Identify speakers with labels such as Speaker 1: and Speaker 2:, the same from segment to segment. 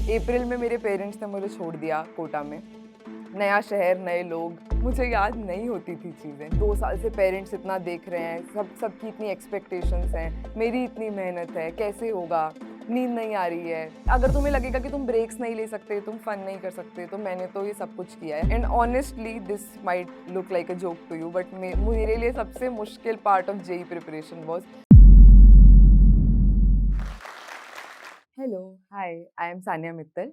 Speaker 1: अप्रैल में मेरे पेरेंट्स ने मुझे छोड़ दिया कोटा में। नया शहर, नए लोग, मुझे याद नहीं होती थी चीज़ें। 2 साल से पेरेंट्स इतना देख रहे हैं, सबकी इतनी एक्सपेक्टेशंस हैं, मेरी इतनी मेहनत है, कैसे होगा? नींद नहीं आ रही है। अगर तुम्हें लगेगा कि तुम ब्रेक्स नहीं ले सकते, तुम फन नहीं कर सकते, तो मैंने तो ये सब कुछ किया है। And honestly this might look like a joke to you but मेरे लिए सबसे मुश्किल part of JEE preparation was hello, hi, I am Sania Mittal.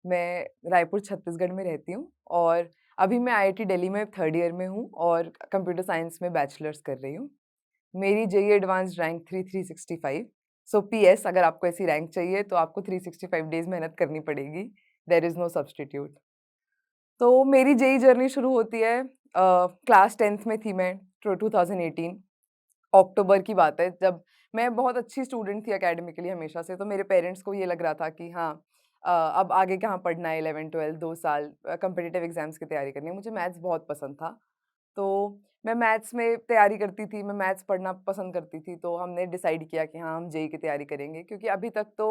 Speaker 1: मैं रायपुर छत्तीसगढ़ में रहती हूँ और अभी मैं आईआईटी दिल्ली में 3rd ईयर में हूँ और कंप्यूटर साइंस में बैचलर्स कर रही हूँ। मेरी जेईई एडवांस्ड रैंक 3,365। सो पीएस अगर आपको ऐसी रैंक चाहिए तो आपको 365 डेज़ मेहनत करनी पड़ेगी। There is no substitute. तो मेरी जेईई जर्नी शुरू होती है क्लास 10th में थी मैं 2018 अक्टूबर की बात है जब मैं बहुत अच्छी स्टूडेंट थी एकेडमिकली हमेशा से, तो मेरे पेरेंट्स को ये लग रहा था कि हाँ अब आगे कहाँ पढ़ना है 11-12 2 साल कॉम्पिटिटिव एग्जाम्स की तैयारी करनी है। मुझे मैथ्स बहुत पसंद था, तो मैं मैथ्स में तैयारी करती थी, मैं मैथ्स पढ़ना पसंद करती थी, तो हमने डिसाइड किया कि हाँ हम जेईई की तैयारी करेंगे क्योंकि अभी तक तो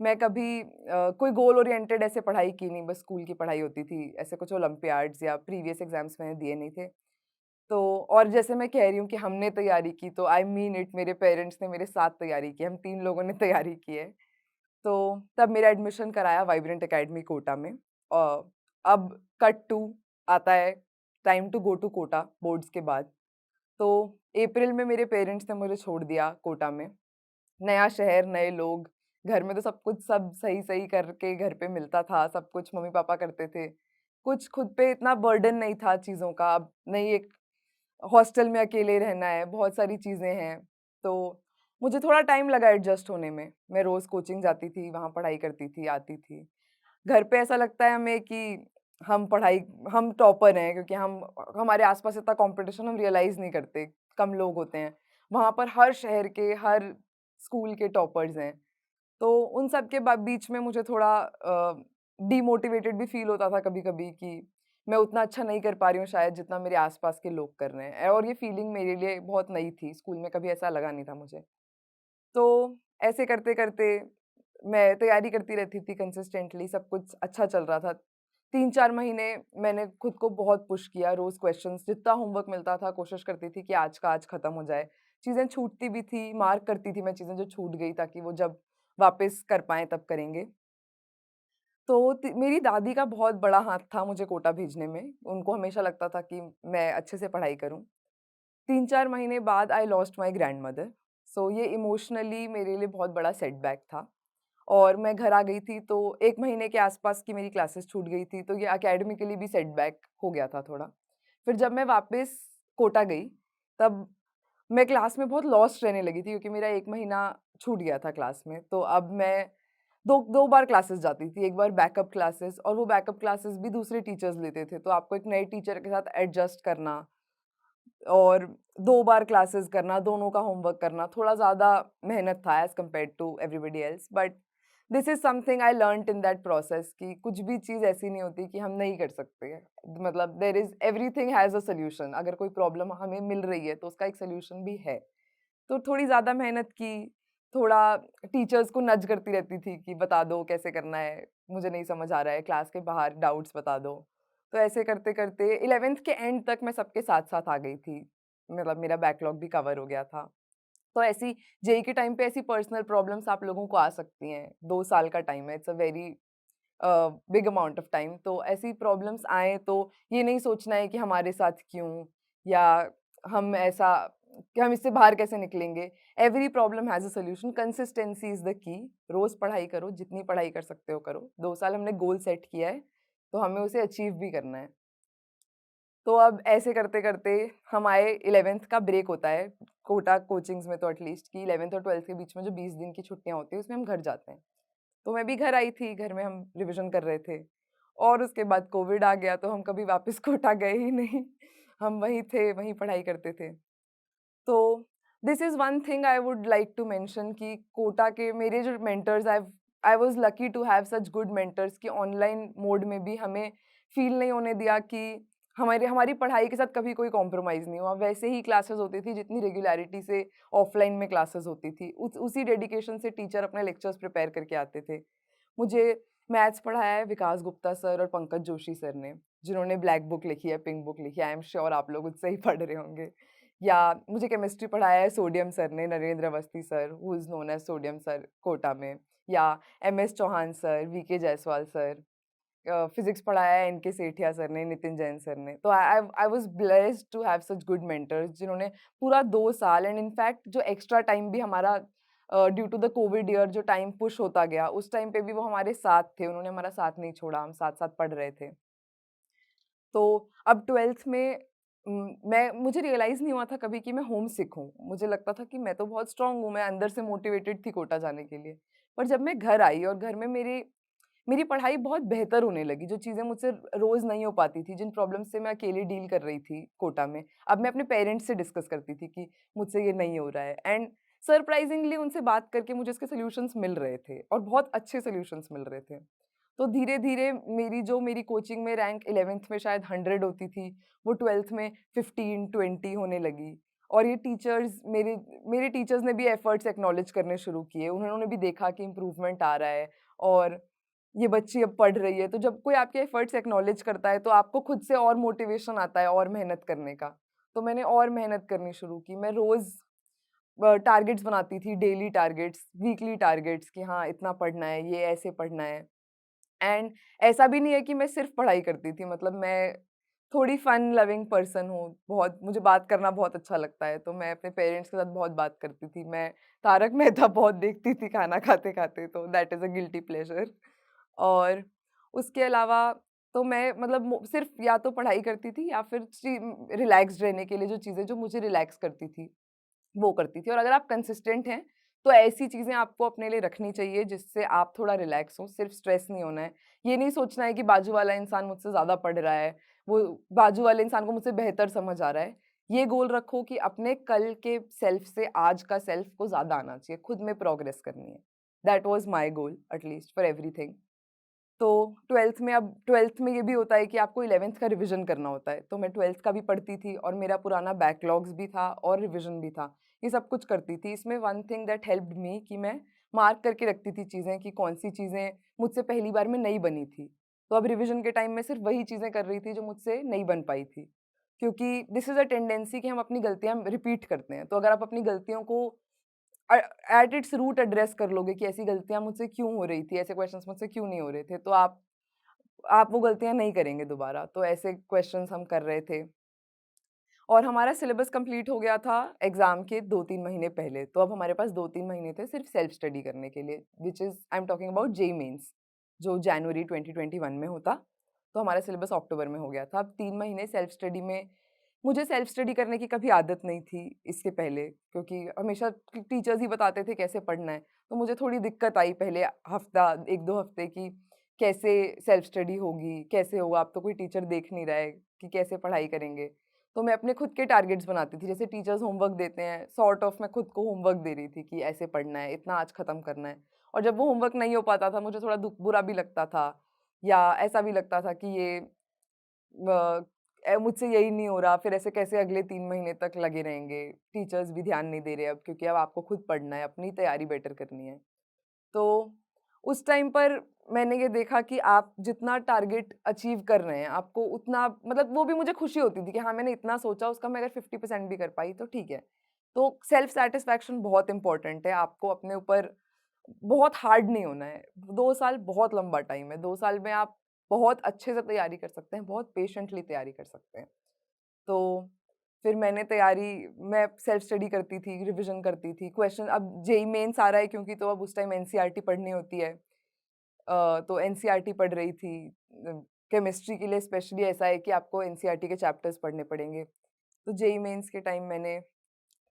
Speaker 1: मैं कभी कोई गोल ओरिएंटेड ऐसे पढ़ाई की नहीं, बस स्कूल की पढ़ाई होती थी, ऐसे कुछ ओलंपियाड्स या प्रीवियस एग्जाम्स मैंने दिए नहीं थे। तो और जैसे मैं कह रही हूँ कि हमने तैयारी की तो आई मीन इट, मेरे पेरेंट्स ने मेरे साथ तैयारी की, हम 3 लोगों ने तैयारी की है। तो तब मेरा एडमिशन कराया वाइब्रेंट एकेडमी कोटा में। अब कट टू आता है time to go to Kota boards के बाद। तो अप्रैल में मेरे पेरेंट्स ने मुझे छोड़ दिया कोटा में। नया शहर, नए लोग, घर में तो सब कुछ सब सही-सही करके घर पे मिलता था, सब कुछ मम्मी-पापा करते थे। कुछ खुद पे इतना बर्डन नहीं था चीज़ों का, अब नई एक हॉस्टल में अकेले रहना है, बहुत सारी चीज़ें हैं, तो मुझे थोड़ा टाइम लगा एडजस्ट होने में। मैं रोज़ कोचिंग जाती थी, वहाँ पढ़ाई करती थी, आती थी। घर पे ऐसा लगता है हमें कि हम पढ़ाई हम टॉपर हैं क्योंकि हम हमारे आस-पास इतना कॉम्पिटिशन हम रियलाइज़ नहीं करते, कम लोग होते हैं। वहाँ पर हर शहर के, हर स्कूल के टॉपर्स हैं। तो उन सब के बीच में मुझे थोड़ा डीमोटिवेटेड भी फ़ील होता था कभी-कभी कि मैं उतना अच्छा नहीं कर पा रही हूँ शायद जितना मेरे आस-पास के लोग कर रहे हैं और ये फ़ीलिंग मेरे लिए बहुत नई थी, स्कूल में कभी ऐसा लगा नहीं था मुझे। तो ऐसे करते-करते मैं तैयारी करती रहती थी कंसिस्टेंटली, सब कुछ अच्छा चल रहा था। 3-4 महीने मैंने खुद को बहुत पुश किया, रोज़ क्वेश्चंस जितना होमवर्क मिलता था कोशिश करती थी कि आज का आज खत्म हो जाए। चीज़ें छूटती भी थी, मार्क करती थी मैं चीज़ें जो छूट गई ताकि वो जब वापस कर पाएँ तब करेंगे। तो मेरी दादी का बहुत बड़ा हाथ था मुझे कोटा भेजने में। उनको हमेशा लगता था कि मैं अच्छे से पढ़ाई करूँ। 3-4 महीने बाद आई लॉस्ट माय ग्रैंडमदर। सो ये इमोशनली मेरे लिए बहुत बड़ा सेटबैक था और मैं घर आ गई थी तो 1 महीने के आसपास की मेरी क्लासेस छूट गई थी, तो ये एकेडमिकली भी सेटबैक हो गया था थोड़ा। फिर जब मैं वापस कोटा गई, तब मैं क्लास में बहुत लॉस्ट रहने लगी थी क्योंकि मेरा 1 महीना छूट गया था क्लास में। तो अब मैं 2 बार क्लासेस जाती थी, एक बार बैकअप क्लासेस और वो बैकअप क्लासेस भी दूसरे टीचर्स लेते थे, तो आपको एक नए टीचर के साथ एडजस्ट करना और 2 बार क्लासेस करना, दोनों का होमवर्क करना, थोड़ा ज़्यादा मेहनत था as compared to everybody else but this is something I learned in that process कि कुछ भी चीज़ ऐसी नहीं होती कि हम नहीं कर सकते हैं। मतलब there is everything has a solution, अगर कोई प्रॉब्लम हमें मिल रही है, तो उसका एक सॉल्यूशन भी है। तो थोड़ी ज़्यादा मेहनत की, थोड़ा टीचर्स को नज़ करती रहती थी कि बता दो कैसे करना है, मुझे नहीं समझ आ रहा है, क्लास के बाहर डाउट्स बता दो। तो ऐसे करते-करते 11th के एंड तक मैं सबके साथ-साथ आ गई थी। मतलब मेरा बैकलॉग भी कवर हो गया था। तो ऐसी जेईई के टाइम पे ऐसी पर्सनल प्रॉब्लम्स आप लोगों को आ सकती हैं। 2 साल का टाइम है, it's a very big amount of time. तो ऐसी प्रॉब्लम्स आएँ तो ये नहीं सोचना है कि हमारे साथ क्यों या हम ऐसा कि हम इससे बाहर कैसे निकलेंगे। Every problem has a solution, consistency is the key. रोज़ पढ़ाई करो, जितनी पढ़ाई कर सकते हो करो। 2 साल हमने गोल सेट किया है, तो हमें उसे अचीव भी करना है। तो अब ऐसे करते-करते हम आए 11th का ब्रेक होता है, कोटा कोचिंग्स में तो एटलीस्ट कि 11th और 12th के बीच में जो 20 दिन की छुट्टियाँ होती हैं, उसमें हम घर जाते हैं। तो मैं भी घर आई थी, घर में हम रिविज़न कर रहे थे और उसके बाद कोविड आ गया, तो हम कभी वापस कोटा गए ही नहीं। हम वहीं थे, वहीं पढ़ाई करते थे। तो this is one thing I would like to mention कि कोटा के मेरे जो mentors I was lucky to have such good mentors कि ऑनलाइन मोड में भी हमें फ़ील नहीं होने दिया कि हमारी पढ़ाई के साथ कभी कोई कॉम्प्रोमाइज़ नहीं हुआ। वैसे ही क्लासेस होती थी जितनी रेगुलैरिटी से ऑफ़लाइन में क्लासेस होती थी। उसी डेडिकेशन से टीचर अपने लेक्चर्स प्रिपेयर करके आते थे। मुझे मैथ्स पढ़ाया है विकास गुप्ता सर और पंकज जोशी सर ने, जिन्होंने ब्लैक बुक लिखी है, पिंक बुक लिखी है। आई एम श्योर आप लोग उससे ही पढ़ रहे होंगे। या मुझे केमिस्ट्री पढ़ाया है सोडियम सर ने, Narendra Awasthi sir, who is known as sodium sir Kota में। या MS Chauhan sir, VK Jaiswal sir. Physics पढ़ाया है एनके सेठिया सर ने, नितिन जैन सर ने। तो I was blessed to have such good mentors, जिन्होंने पूरा 2 साल एंड इनफैक्ट जो एक्स्ट्रा टाइम भी हमारा due to the covid year जो टाइम पुश होता गया, उस टाइम पे भी वो हमारे साथ थे, उन्होंने हमारा साथ नहीं छोड़ा, हम साथ-साथ पढ़ रहे थे। तो अब 12th में मुझे रियलाइज़ नहीं हुआ था कभी कि मैं होमसिक हूँ। मुझे लगता था कि मैं तो बहुत स्ट्रॉन्ग हूँ, मैं अंदर से मोटिवेटेड थी कोटा जाने के लिए। पर जब मैं घर आई और घर में मेरी पढ़ाई बहुत बेहतर होने लगी, जो चीज़ें मुझसे रोज़ नहीं हो पाती थी, जिन प्रॉब्लम्स से मैं अकेले डील कर रही थी कोटा में, अब मैं अपने पेरेंट्स से डिस्कस करती थी कि मुझसे ये नहीं हो रहा है एंड सरप्राइज़िंगली उनसे बात करके मुझे इसके सॉल्यूशंस मिल रहे थे और बहुत अच्छे सॉल्यूशंस मिल रहे थे। तो धीरे-धीरे मेरी कोचिंग में रैंक 11th में शायद 100 होती थी, वो 12th में 15, 20 होने लगी और ये टीचर्स मेरे टीचर्स ने भी एफर्ट्स एक्नॉलेज करने शुरू किए। उन्होंने भी देखा कि इम्प्रूवमेंट आ रहा है और ये बच्ची अब पढ़ रही है। तो जब कोई आपके एफर्ट्स एक्नॉलेज करता है, तो आपको खुद से और मोटिवेशन आता है और मेहनत करने का। तो मैंने और मेहनत करनी शुरू की। मैं रोज़ टारगेट्स बनाती थी, डेली टारगेट्स, वीकली टारगेट्स कि हाँ, इतना पढ़ना है, ये ऐसे पढ़ना है। एंड ऐसा भी नहीं है कि मैं सिर्फ़ पढ़ाई करती थी, मतलब मैं थोड़ी फन लविंग पर्सन हूँ, बहुत मुझे बात करना बहुत अच्छा लगता है, तो मैं अपने पेरेंट्स के साथ बहुत बात करती थी। मैं तारक मेहता बहुत देखती थी खाना खाते-खाते, तो that is a guilty pleasure. और उसके अलावा तो मैं मतलब सिर्फ़ या तो पढ़ाई करती थी या फिर रिलैक्स्ड रहने के लिए जो चीज़ें जो मुझे रिलैक्स करती थी, वो करती थी। और अगर आप कंसिस्टेंट हैं, तो ऐसी चीज़ें आपको अपने लिए रखनी चाहिए जिससे आप थोड़ा रिलैक्स हो, सिर्फ़ स्ट्रेस नहीं होना है। ये नहीं सोचना है कि बाजू वाला इंसान मुझसे ज़्यादा पढ़ रहा है, वो बाजू वाले इंसान को मुझसे बेहतर समझ आ रहा है। ये गोल रखो कि अपने कल के सेल्फ से आज का सेल्फ को ज़्यादा आना चाहिए, खुद में प्रोग्रेस करनी है। That was my goal at least for everything. तो 12th में ये भी होता है कि आपको 11th का रिवीजन करना होता है, तो मैं 12th का भी पढ़ती थी और मेरा पुराना बैकलॉग्स भी था और रिवीजन भी था, ये सब कुछ करती थी। इसमें one thing that helped me कि मैं मार्क करके रखती थी चीज़ें कि कौन-सी चीज़ें मुझसे पहली बार में नहीं बनी थी। तो अब रिवीजन के टाइम में सिर्फ वही चीज़ें कर रही थी जो मुझसे नहीं बन पाई थी। क्योंकि दिस इज़ अ टेंडेंसी कि हम अपनी गलतियाँ रिपीट करते हैं, तो अगर आप अपनी गलतियों को अ, एट इट्स रूट एड्रेस कर लोगे कि ऐसी गलतियाँ मुझसे क्यों हो रही थी, ऐसे क्वेश्चंस मुझसे क्यों नहीं हो रहे थे, तो आप वो गलतियाँ नहीं करेंगे दोबारा। तो ऐसे क्वेश्चंस हम कर रहे थे और हमारा सिलेबस कंप्लीट हो गया था एग्ज़ाम के 2-3 महीने पहले। तो अब हमारे पास 2-3 महीने थे सिर्फ़ सेल्फ स्टडी करने के लिए, which is I am talking about JEE mains, जो जनवरी 2021 में होता। तो हमारा सिलेबस अक्टूबर में हो गया था। अब 3 महीने सेल्फ स्टडी में मुझे सेल्फ स्टडी करने की कभी आदत नहीं थी इसके पहले, क्योंकि हमेशा टीचर्स ही बताते थे कैसे पढ़ना है। तो मुझे थोड़ी दिक्कत आई पहले हफ्ता 1-2 हफ्ते की कैसे सेल्फ स्टडी होगी, कैसे होगा, अब तो कोई टीचर देख नहीं रहा है कि कैसे पढ़ाई करेंगे। तो मैं अपने खुद के टारगेट्स बनाती थी, जैसे टीचर्स होमवर्क देते हैं, सॉर्ट ऑफ मैं खुद को होमवर्क दे रही थी कि ऐसे पढ़ना है, इतना आज खत्म करना है। और जब वो होमवर्क नहीं हो पाता था, मुझे थोड़ा बुरा भी लगता था या ऐसा भी लगता था कि ये मुझसे यही नहीं हो रहा, फिर ऐसे कैसे अगले 3 महीने तक लगे रहेंगे। टीचर्स भी ध्यान नहीं दे रहे अब, क्योंकि अब आपको खुद पढ़ना है, अपनी तैयारी बेटर करनी है। तो उस टाइम पर मैंने ये देखा कि आप जितना टारगेट अचीव कर रहे हैं, आपको उतना मतलब वो भी मुझे खुशी होती थी कि हाँ, मैंने इतना सोचा, उसका मैं अगर 50% भी कर पाई तो ठीक है। तो सेल्फ सैटिस्फैक्शन बहुत इम्पोर्टेंट है, आपको अपने ऊपर बहुत हार्ड नहीं होना है। 2 साल बहुत लंबा टाइम है, 2 साल में आप बहुत अच्छे से तैयारी कर सकते हैं, बहुत पेशेंटली तैयारी कर सकते हैं। तो फिर मैं सेल्फ स्टडी करती थी, रिविज़न करती थी, क्वेश्चन अब जेईई मेन्स आ रहा है क्योंकि, तो अब उस टाइम एनसीईआरटी पढ़नी होती है। तो एनसीईआरटी पढ़ रही थी। केमिस्ट्री के लिए स्पेशली ऐसा है कि आपको एनसीईआरटी के चैप्टर्स पढ़ने पड़ेंगे। तो जेईई मेन्स के टाइम मैंने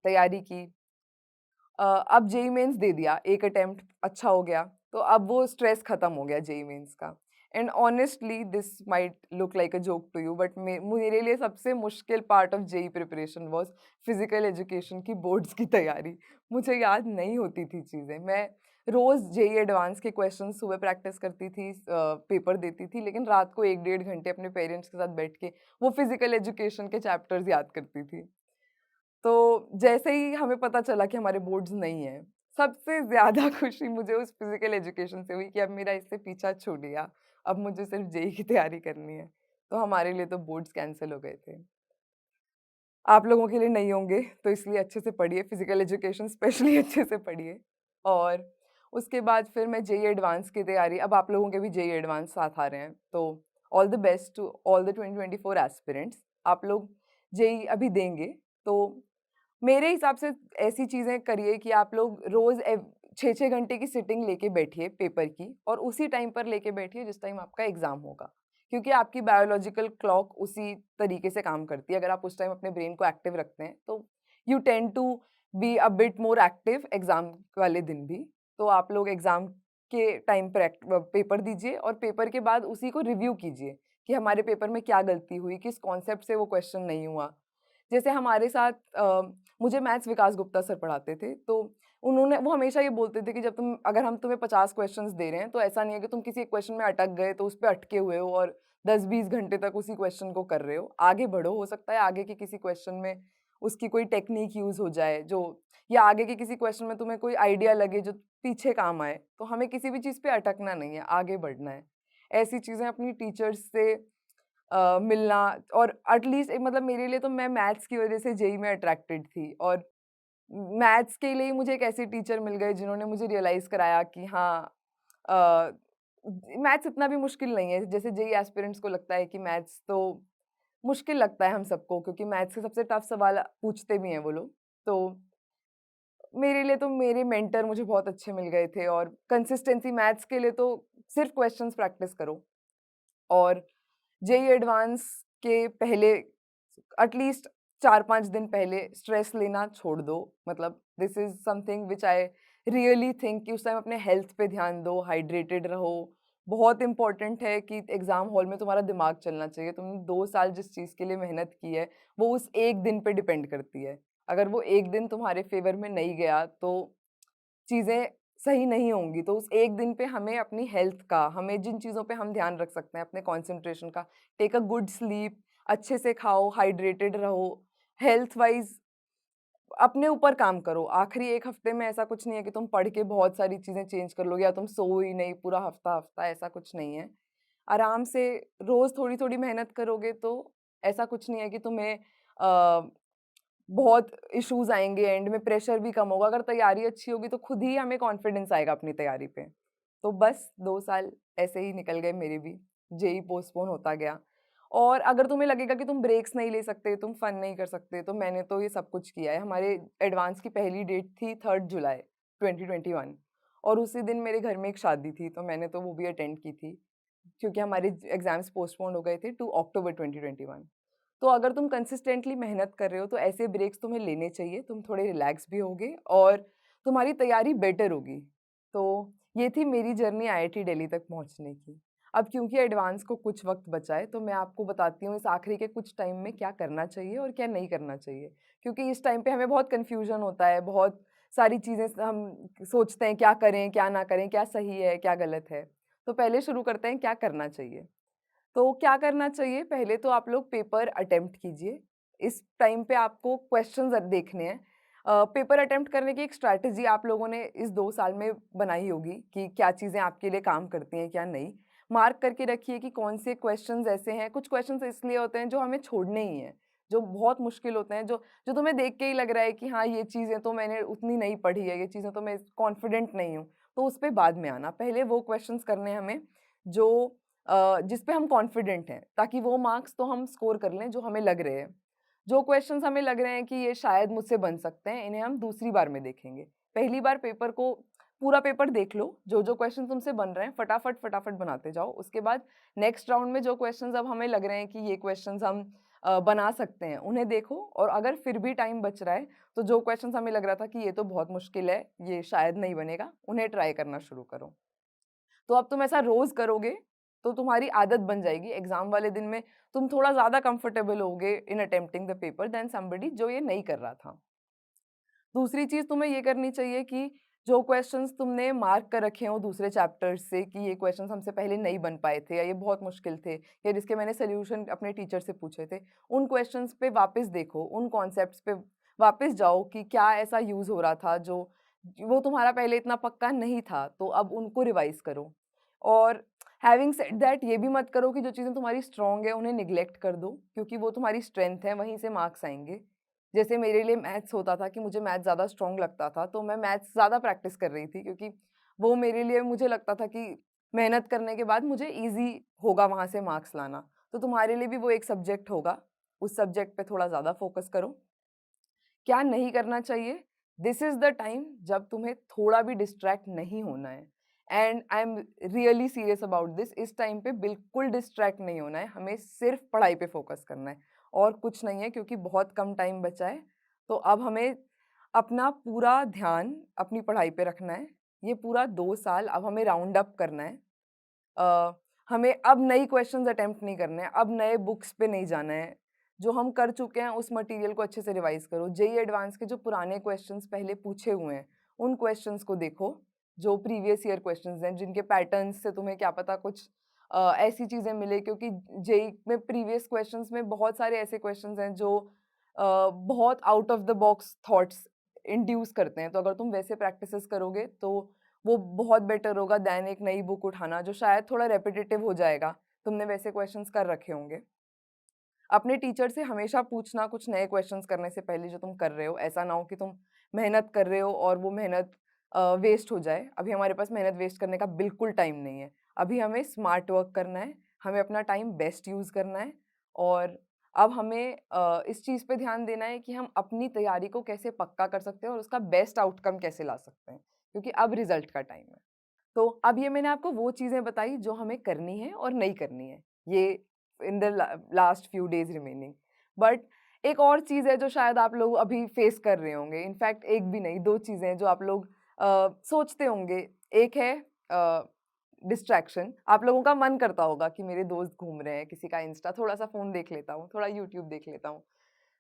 Speaker 1: तैयारी की। अब जेईई मेन्स दे दिया, एक अटेम्प्ट अच्छा हो गया, तो अब वो स्ट्रेस खत्म हो गया जेईई मेन्स का। And honestly this might look like a joke to you, but मेरे लिए सबसे मुश्किल part of JEE preparation was physical education की बोर्ड्स की तैयारी। मुझे याद नहीं होती थी चीज़ें। मैं रोज़ जेईई एडवांस के क्वेश्चंस सुबह प्रैक्टिस करती थी, पेपर देती थी, लेकिन रात को 1 डेढ़ घंटे अपने पेरेंट्स के साथ बैठ के वो फिज़िकल एजुकेशन के चैप्टर्स याद करती थी। तो जैसे ही हमें पता चला कि हमारे बोर्ड्स नहीं हैं, सबसे ज़्यादा खुशी मुझे उस फिज़िकल एजुकेशन से हुई कि अब मेरा इससे पीछा छूट गया। अब मुझे सिर्फ़ जेईई की तैयारी करनी है। तो हमारे लिए तो बोर्ड्स कैंसल हो गए थे। आप लोगों के लिए नहीं होंगे, तो इसलिए अच्छे से पढ़िए, फिज़िकल एजुकेशन स्पेशली अच्छे से पढ़िए। और उसके बाद फिर मैं जेईई एडवांस की तैयारी, अब आप लोगों के भी जेईई एडवांस साथ आ रहे हैं, तो all the best to all the 2024 aspirants. आप लोग जेईई अभी देंगे, तो मेरे हिसाब से ऐसी चीज़ें करिए कि आप लोग रोज़ 6-6 घंटे की सिटिंग लेके बैठिए पेपर की और उसी टाइम पर लेके बैठिए जिस टाइम आपका एग्ज़ाम होगा। क्योंकि आपकी बायोलॉजिकल क्लॉक उसी तरीके से काम करती है। अगर आप उस टाइम अपने ब्रेन को एक्टिव रखते हैं, तो you tend to be a bit more active exam वाले दिन भी। तो आप लोग एग्ज़ाम के टाइम पर पेपर दीजिए और पेपर के बाद उसी को रिव्यू कीजिए कि हमारे पेपर में क्या गलती हुई, किस कॉन्सेप्ट से वो क्वेश्चन नहीं हुआ। जैसे हमारे साथ मुझे मैथ्स विकास गुप्ता सर पढ़ाते थे, तो वो हमेशा ये बोलते थे कि जब अगर हम तुम्हें 50 क्वेश्चंस दे रहे हैं, तो ऐसा नहीं है कि तुम किसी एक क्वेश्चन में अटक गए, तो उस पे अटके हुए हो और 10-20 घंटे तक उसी क्वेश्चन को कर रहे हो। आगे बढ़ो, हो सकता है आगे के किसी क्वेश्चन में उसकी कोई टेक्नीक यूज़ हो जाए जो, या आगे के किसी क्वेश्चन में तुम्हें कोई आइडिया लगे जो पीछे काम आए। तो हमें किसी भी चीज़ पे अटकना नहीं है, आगे बढ़ना है। ऐसी चीज़ें अपनी टीचर्स से मिलना, और एटलीस्ट एक मतलब मेरे लिए तो मैं मैथ्स की वज़ह से जेईई में अट्रैक्टेड थी, और मैथ्स के लिए ही मुझे एक ऐसे टीचर मिल गए जिन्होंने मुझे रियलाइज़ कराया कि हाँ, अ, मैथ्स इतना भी मुश्किल नहीं है। जैसे जेईई एस्पिरेंट्स को लगता है कि मैथ्स तो मुश्किल लगता है हम सबको, क्योंकि मैथ्स के सबसे टफ सवाल पूछते भी हैं वो लोग। तो मेरे लिए तो मेरे मेंटर मुझे बहुत अच्छे मिल गए थे, और कंसिस्टेंसी मैथ्स के लिए तो सिर्फ़ क्वेश्चंस प्रैक्टिस करो। और जेईई एडवांस के पहले एटलीस्ट 4-5 दिन पहले स्ट्रेस लेना छोड़ दो। मतलब this is something which I really think कि उस टाइम अपने हेल्थ पे ध्यान दो, हाइड्रेटेड रहो। बहुत इम्पोर्टेंट है कि एग्ज़ाम हॉल में तुम्हारा दिमाग चलना चाहिए। तुमने 2 साल जिस चीज़ के लिए मेहनत की है, वो उस 1 दिन पे डिपेंड करती है। अगर वो 1 दिन तुम्हारे फ़ेवर में नहीं गया, तो चीज़ें सही नहीं होंगी। तो उस 1 दिन पे हमें अपनी हेल्थ का, हमें जिन चीज़ों पे हम ध्यान रख सकते हैं, अपने कंसंट्रेशन का, टेक अ गुड स्लीप, अच्छे से खाओ, हाइड्रेटेड रहो, हेल्थ वाइज़ अपने ऊपर काम करो। आखिरी 1 हफ्ते में ऐसा कुछ नहीं है कि तुम पढ़ के बहुत सारी चीज़ें चेंज कर लोगे या तुम सो ही नहीं पूरा हफ्ता-हफ्ता, ऐसा कुछ नहीं है। आराम से रोज़ थोड़ी-थोड़ी मेहनत करोगे, तो ऐसा कुछ नहीं है कि तुम्हें अ, बहुत इश्यूज़ आएँगे, एंड में प्रेशर भी कम होगा। अगर तैयारी अच्छी होगी तो खुद ही हमें कॉन्फिडेंस आएगा अपनी तैयारी पे। तो बस 2 साल ऐसे ही निकल गए मेरे भी, जेईई पोस्टपोन होता गया। और अगर तुम्हें लगेगा कि तुम ब्रेक्स नहीं ले सकते, तुम फन नहीं कर सकते, तो मैंने तो ये सब कुछ किया है। हमारे एडवांस की पहली डेट थी 3 जुलाई 2021, और उसी दिन मेरे घर में एक शादी थी, तो मैंने तो वो भी अटेंड की थी, क्योंकि हमारे एग्ज़ाम्स पोस्टपोन हो गए थे टू अक्टूबर 2021। तो अगर तुम कंसिस्टेंटली मेहनत कर रहे हो, तो ऐसे ब्रेक्स तुम्हें लेने चाहिए, तुम थोड़े रिलैक्स भी होगे और तुम्हारी तैयारी बेटर होगी। तो ये थी मेरी जर्नी आईआईटी दिल्ली तक पहुँचने की। अब क्योंकि एडवांस को कुछ वक़्त बचा है, तो मैं आपको बताती हूँ इस आखिरी के कुछ टाइम में क्या करना चाहिए और क्या नहीं करना चाहिए। क्योंकि इस टाइम पे हमें बहुत कन्फ्यूज़न होता है, बहुत सारी चीज़ें हम सोचते हैं क्या करें, क्या ना करें, क्या सही है, क्या गलत है। तो पहले शुरू करते हैं क्या करना चाहिए। तो क्या करना चाहिए? पहले तो आप लोग पेपर अटेम्प्ट कीजिए। इस टाइम पे आपको क्वेश्चंस देखने हैं। पेपर अटेम्प्ट करने की एक स्ट्रैटेजी आप लोगों ने इस 2 साल में बनाई होगी कि क्या चीज़ें आपके लिए काम करती हैं, क्या नहीं। मार्क करके रखिए कि कौन से क्वेश्चंस ऐसे हैं, कुछ क्वेश्चंस इसलिए होते हैं जो हमें छोड़ने ही हैं, जो बहुत मुश्किल होते हैं, जो जो तुम्हें देख के ही लग रहा है कि हाँ, ये चीज़ें तो मैंने उतनी नहीं पढ़ी है, ये चीज़ें तो मैं कॉन्फिडेंट नहीं हूँ, तो उस पे बाद में आना। पहले वो क्वेश्चंस करने हैं हमें जो जिस पे हम कॉन्फिडेंट हैं, ताकि वो मार्क्स तो हम स्कोर कर लें जो हमें लग रहे हैं। जो क्वेश्चंस हमें लग रहे हैं कि ये शायद मुझसे बन सकते हैं, इन्हें हम दूसरी बार में देखेंगे। पहली बार पेपर को पूरा पेपर देख लो, जो-जो क्वेश्चन तुमसे बन रहे हैं फटाफट बनाते जाओ। उसके बाद नेक्स्ट राउंड में जो क्वेश्चंस अब हमें लग रहे हैं कि ये क्वेश्चंस हम बना सकते हैं, उन्हें देखो, और अगर फिर भी टाइम बच रहा है, तो जो क्वेश्चंस हमें लग रहा था कि ये तो बहुत मुश्किल है, ये शायद नहीं बनेगा, उन्हें ट्राई करना शुरू करो। तो अब तुम ऐसा रोज़ करोगे, तो तुम्हारी आदत बन जाएगी। एग्ज़ाम वाले दिन में तुम थोड़ा ज़्यादा कंफर्टेबल होगे in attempting the paper than somebody जो ये नहीं कर रहा था। दूसरी चीज़ तुम्हें ये करनी चाहिए कि जो क्वेश्चंस तुमने मार्क कर रखे हों दूसरे चैप्टर्स से कि ये क्वेश्चंस हमसे पहले नहीं बन पाए थे, या ये बहुत मुश्किल थे, या जिसके मैंने सॉल्यूशन अपने टीचर से पूछे थे, उन क्वेश्चंस पे वापस देखो, उन कॉन्सेप्ट्स पे वापस जाओ कि क्या ऐसा यूज़ हो रहा था जो वो तुम्हारा पहले इतना पक्का नहीं था, तो अब उनको रिवाइज़ करो। और हैविंग सेड दैट ये भी मत करो कि जो चीज़ें तुम्हारी स्ट्रॉन्ग है उन्हें नेग्लेक्ट कर दो, क्योंकि वो तुम्हारी स्ट्रेंथ है, वहीं से मार्क्स आएँगे। जैसे मेरे लिए मैथ्स होता था कि मुझे मैथ्स ज़्यादा स्ट्रॉन्ग लगता था, तो मैं मैथ्स ज़्यादा प्रैक्टिस कर रही थी, क्योंकि वो मेरे लिए मुझे लगता था कि मेहनत करने के बाद मुझे ईज़ी होगा वहाँ से मार्क्स लाना। तो तुम्हारे लिए भी वो एक सब्जेक्ट होगा, उस सब्जेक्ट पे थोड़ा ज़्यादा फ़ोकस करो। क्या नहीं करना चाहिए? दिस इज़ द टाइम जब तुम्हें थोड़ा भी डिस्ट्रैक्ट नहीं होना है, and I am really serious about this. इस टाइम पे बिल्कुल डिस्ट्रैक्ट नहीं होना है, हमें सिर्फ़ पढ़ाई पे फ़ोकस करना है और कुछ नहीं है, क्योंकि बहुत कम टाइम बचा है। तो अब हमें अपना पूरा ध्यान अपनी पढ़ाई पे रखना है। ये पूरा 2 साल अब हमें राउंड अप करना है। अ, हमें अब नई क्वेश्चंस अटेम्प्ट नहीं करने हैं, अब नए बुक्स पे नहीं जाना है। जो हम कर चुके हैं उस मटेरियल को अच्छे से रिवाइज़ करो। जेईई एडवांस के जो पुराने क्वेश्चंस पहले पूछे हुए हैं, उन क्वेश्चंस को देखो, जो प्रीवियस ईयर क्वेश्चंस हैं, जिनके पैटर्न्स से तुम्हें क्या पता कुछ ऐसी चीज़ें मिले, क्योंकि जेईई में प्रीवियस क्वेश्चंस में बहुत सारे ऐसे क्वेश्चंस हैं जो बहुत out of the box thoughts induce करते हैं। तो अगर तुम वैसे प्रैक्टिसेस करोगे तो वो बहुत बेटर होगा दैन एक नई बुक उठाना, जो शायद थोड़ा रेपिटेटिव हो जाएगा। तुमने वैसे क्वेश्चंस कर रखे होंगे। अपने टीचर से हमेशा पूछना कुछ नए क्वेश्चंस करने से पहले जो तुम कर रहे हो। ऐसा ना हो कि तुम मेहनत कर रहे हो और वो मेहनत वेस्ट हो जाए। अभी हमारे पास मेहनत वेस्ट करने का बिल्कुल टाइम नहीं है। अभी हमें स्मार्ट वर्क करना है, हमें अपना टाइम बेस्ट यूज़ करना है, और अब हमें इस चीज़ पे ध्यान देना है कि हम अपनी तैयारी को कैसे पक्का कर सकते हैं और उसका बेस्ट आउटकम कैसे ला सकते हैं, क्योंकि अब रिज़ल्ट का टाइम है। तो अब ये मैंने आपको वो चीज़ें बताई जो हमें करनी है और नहीं करनी है, ये in the last few days remaining. But एक और चीज़ है जो शायद आप लोग अभी फेस कर रहे होंगे, इनफैक्ट एक भी नहीं 2 चीज़ें हैं जो आप लोग सोचते होंगे। एक है डिस्ट्रैक्शन। आप लोगों का मन करता होगा कि मेरे दोस्त घूम रहे हैं, किसी का इंस्टा, थोड़ा-सा फ़ोन देख लेता हूँ, थोड़ा यूट्यूब देख लेता हूँ।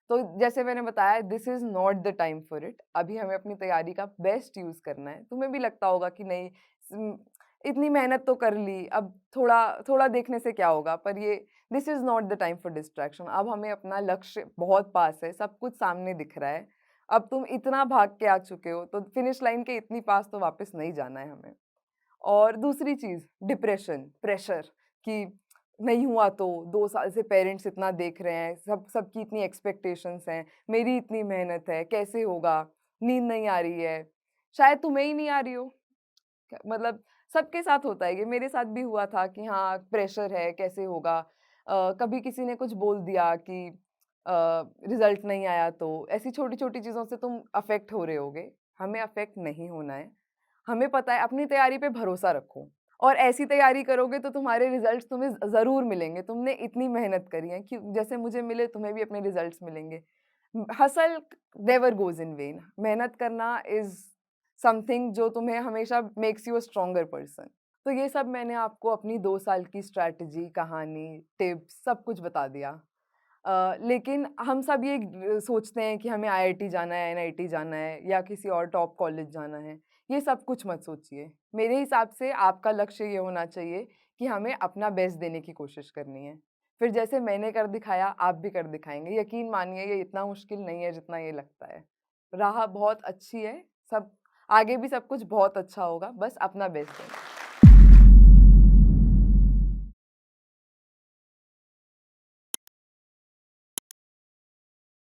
Speaker 1: तो जैसे मैंने बताया, this is not the time for it. अभी हमें अपनी तैयारी का बेस्ट यूज़ करना है। तुम्हें भी लगता होगा कि नहीं, इतनी मेहनत तो कर ली, अब थोड़ा देखने से क्या होगा? पर ये this is not the time for distraction. अब हमें अपना लक्ष्य बहुत पास है, सब कुछ सामने दिख रहा है। अब तुम इतना भाग के आ चुके हो, तो फिनिश लाइन के इतनी पास तो वापस नहीं जाना है हमें। और दूसरी चीज़, डिप्रेशन, प्रेशर कि नहीं हुआ तो 2 साल से पेरेंट्स इतना देख रहे हैं, सबकी इतनी एक्सपेक्टेशंस हैं, मेरी इतनी मेहनत है, कैसे होगा? नींद नहीं आ रही है, शायद तुम्हें ही नहीं आ रही हो। मतलब सबके साथ होता है ये, मेरे साथ भी हुआ था कि हाँ, प्रेशर है, कैसे होगा? कभी किसी ने कुछ बोल दिया कि रिज़ल्ट नहीं आया तो, ऐसी छोटी-छोटी चीज़ों से तुम अफ़ेक्ट हो रहे होगे। हमें अफ़ेक्ट नहीं होना है। हमें पता है, अपनी तैयारी पे भरोसा रखो और ऐसी तैयारी करोगे तो तुम्हारे रिज़ल्ट्स तुम्हें ज़रूर मिलेंगे। तुमने इतनी मेहनत करी है कि जैसे मुझे मिले, तुम्हें भी अपने रिज़ल्ट्स मिलेंगे। Hustle never goes in when. मेहनत करना इज़ समथिंग जो तुम्हें हमेशा makes you a stronger person. तो ये सब मैंने आपको अपनी 2 साल की स्ट्रैटेजी, कहानी, टिप्स सब कुछ बता दिया। लेकिन हम सब ये सोचते हैं कि हमें आईआईटी जाना है, एनआईटी जाना है या किसी और टॉप कॉलेज जाना है। ये सब कुछ मत सोचिए। मेरे हिसाब से आपका लक्ष्य ये होना चाहिए कि हमें अपना बेस्ट देने की कोशिश करनी है। फिर जैसे मैंने कर दिखाया, आप भी कर दिखाएँगे। यकीन मानिए, ये इतना मुश्किल नहीं है जितना ये लगता है। राह बहुत अच्छी है, सब आगे भी सब कुछ बहुत अच्छा होगा, बस अपना बेस्ट देना।